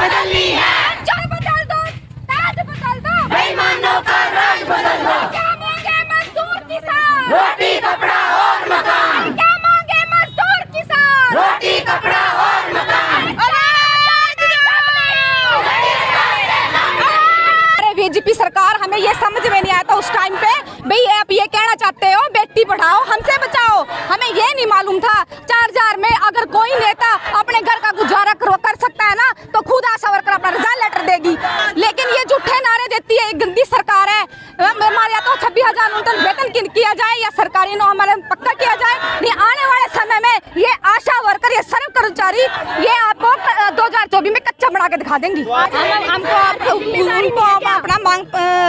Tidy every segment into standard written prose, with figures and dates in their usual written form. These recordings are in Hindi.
बदलनी है। जड़ बदल दो, ताज बदल दो, बेईमानों का राज बदल दो। क्या मांगे मजदूर किसान? रोटी कपड़ा और मकान। क्या मांगे मजदूर किसान? रोटी कपड़ा और मकान। अरे बीजेपी सरकार, हमें ये समझ में नहीं आया था उस टाइम पे, भाई आप ये कहना चाहते हो बेटी पढ़ाओ हमसे बचाओ, हमें ये नहीं मालूम था 4000 में अगर कोई नेता अपने घर का गुजारा कर सकता है ना, तो खुद आशा वर्कर अपना रिजाइन लेटर देगी। लेकिन ये झूठे नारे देती है, ये गंदी सरकार है। हमारे या तो 26,000 न्यूनतम वेतन किया जाए या सरकारी नौकरी हमारे पक्का किया जाए, नहीं आने वाले समय में ये आशा वर्कर, ये सर्व कर्मचारी, ये आपको 2024 में कच्चा बना के दिखा देंगी। हमको अपना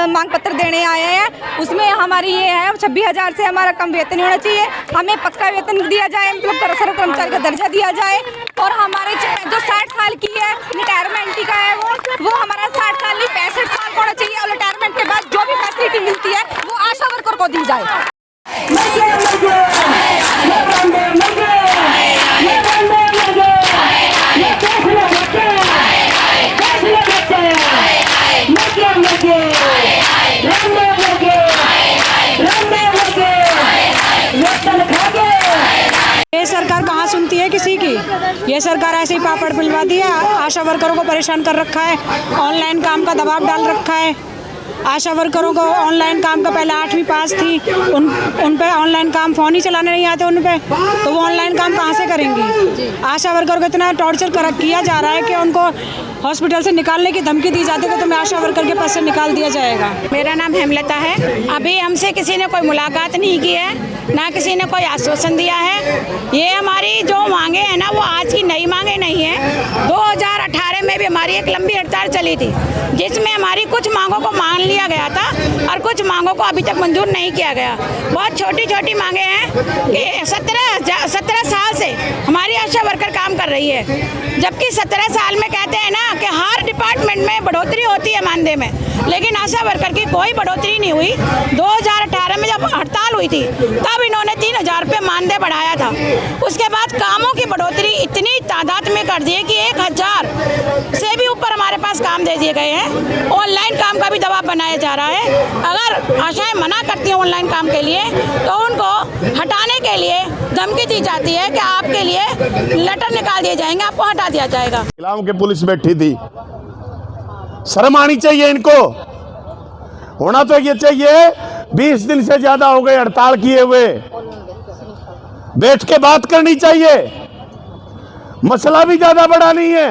मांग पत्र देने आए हैं, उसमें हमारी ये है 26,000 से हमारा कम वेतन होना चाहिए, हमें पक्का वेतन दिया जाए, मतलब सर्व कर्मचारी का दर्जा दिया जाए, और हमारे जो 60 साल की है रिटायरमेंट का है वो हमारा 60 साल नहीं 65 साल होना चाहिए, और रिटायरमेंट के बाद जो भी फैसिलिटी मिलती है वो आशा वर्कर को दी जाए। ये सरकार कहाँ सुनती है किसी की? ये सरकार ऐसे ही पापड़ पिलवाती है, आशा वर्करों को परेशान कर रखा है, ऑनलाइन काम का दबाव डाल रखा है। आशा वर्करों को ऑनलाइन काम का पहले 8वीं पास थी, उन पे ऑनलाइन काम फ़ोन ही चलाने नहीं आते उन पे, तो वो ऑनलाइन काम कहाँ से करेंगी? आशा वर्करों को इतना टॉर्चर किया जा रहा है कि उनको हॉस्पिटल से निकालने की धमकी दी जाती है कि तुम्हें आशा वर्कर के पास से निकाल दिया जाएगा। मेरा नाम हेमलता है। अभी हमसे किसी ने कोई मुलाकात नहीं की है, ना किसी ने कोई आश्वासन दिया है। ये हमारी जो मांगे हैं ना, वो आज की नई मांगे नहीं है। 2018 में भी हमारी एक लंबी हड़ताल चली थी, जिसमें हमारी कुछ मांगों को मान लिया गया था और कुछ मांगों को अभी तक मंजूर नहीं किया गया। बहुत छोटी छोटी मांगे हैं कि 17 साल से हमारी आशा वर्कर काम कर रही है, जबकि 17 साल में कहते हैं ना कि हर डिपार्टमेंट में बढ़ोतरी होती है मानदेय में, लेकिन आशा वर्कर की कोई बढ़ोतरी नहीं हुई। 2018 में जब हड़ताल हुई थी तब इन्होंने 3,000 रुपये मानदेय बढ़ाया था। उसके बाद कामों की बढ़ोतरी इतनी तादाद में कर दी है कि 1,000 से भी ऊपर हमारे पास काम दे दिए गए हैं। ऑनलाइन काम का भी दबाव बनाया जा रहा है। अगर आशाएं मना करती हैं ऑनलाइन काम के लिए, तो उनको हटाने के लिए धमकी दी जाती है कि आपके लिए लेटर निकाल दिए जाएंगे, आपको हटा दिया जाएगा। इलाम के पुलिस बैठी थी, शर्म आनी चाहिए इनको। होना तो ये चाहिए 20 दिन से ज्यादा हो गए हड़ताल किए हुए, बैठ के बात करनी चाहिए, मसला भी ज्यादा बड़ा नहीं है।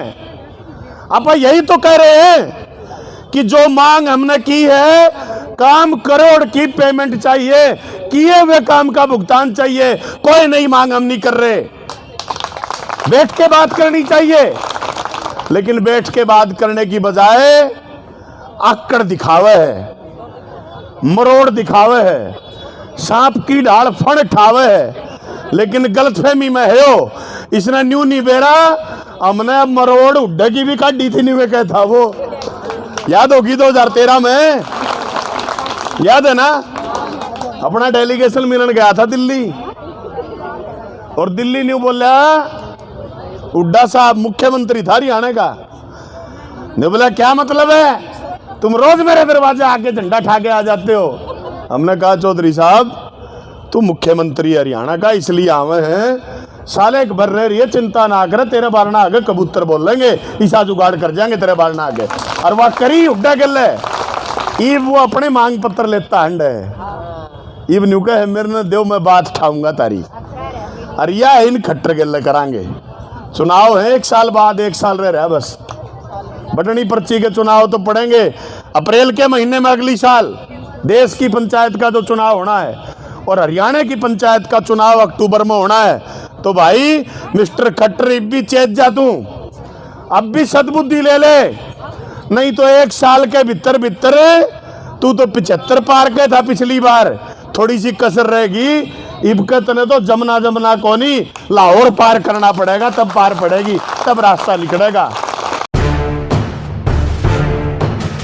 आप यही तो कह रहे हैं कि जो मांग हमने की है, काम करोड़ की पेमेंट चाहिए, किए हुए काम का भुगतान चाहिए, कोई नई मांग हम नहीं कर रहे। बैठ के बात करनी चाहिए, लेकिन बैठ के बात करने की बजाय आकड़ दिखावे है, मरोड़ दिखावे है, सांप की ढाल फण ठावे है। लेकिन गलतफहमी में है हो, इसने न्यू नहीं बेरा, हमने मरोड़ उड्डे की भी काटी थी, नहीं वे कहता वो, याद होगी 2013 में, याद है ना? अपना डेलीगेशन मिलन गया था दिल्ली, और दिल्ली न्यू बोला, हुड्डा साहब मुख्यमंत्री था हरियाणा का, ने बोला क्या मतलब है, तुम रोज मेरे दरवाजे आके झंडा ठा के आ जाते हो। हमने कहा चौधरी साहब तू मुख्यमंत्री हरियाणा का इसलिए आवे हैं, साले एक भर रही है, चिंता ना करे, तेरे बारना आगे कबूतर बोल लेंगे, ईसा जुगाड़ कर जाएंगे तेरे बारना आगे। और वह करी हुड्डा गल ईब वो अपने मांग पत्र लेता हंड है, ईब न्यू कहे मेरे ने देव मैं बात ठाऊंगा तारी, और या इन खट्टर गल करांगे। चुनाव है 1 साल बाद, 1 साल रह रहा बस, बटनी पर्ची के चुनाव तो पड़ेंगे अप्रैल के महीने में अगली साल। देश की पंचायत का जो चुनाव होना है और हरियाणा की पंचायत का चुनाव अक्टूबर में होना है। तो भाई मिस्टर खट्टर भी चेत जा, तू अब भी सद्बुद्धि ले ले, नहीं तो 1 साल के भीतर भीतर तू तो 75 पार के था पिछली बार, थोड़ी सी कसर रहेगी। इबकत ने तो जमना कोनी लाहौर पार करना पड़ेगा, तब पार पड़ेगी, तब रास्ता निकलेगा।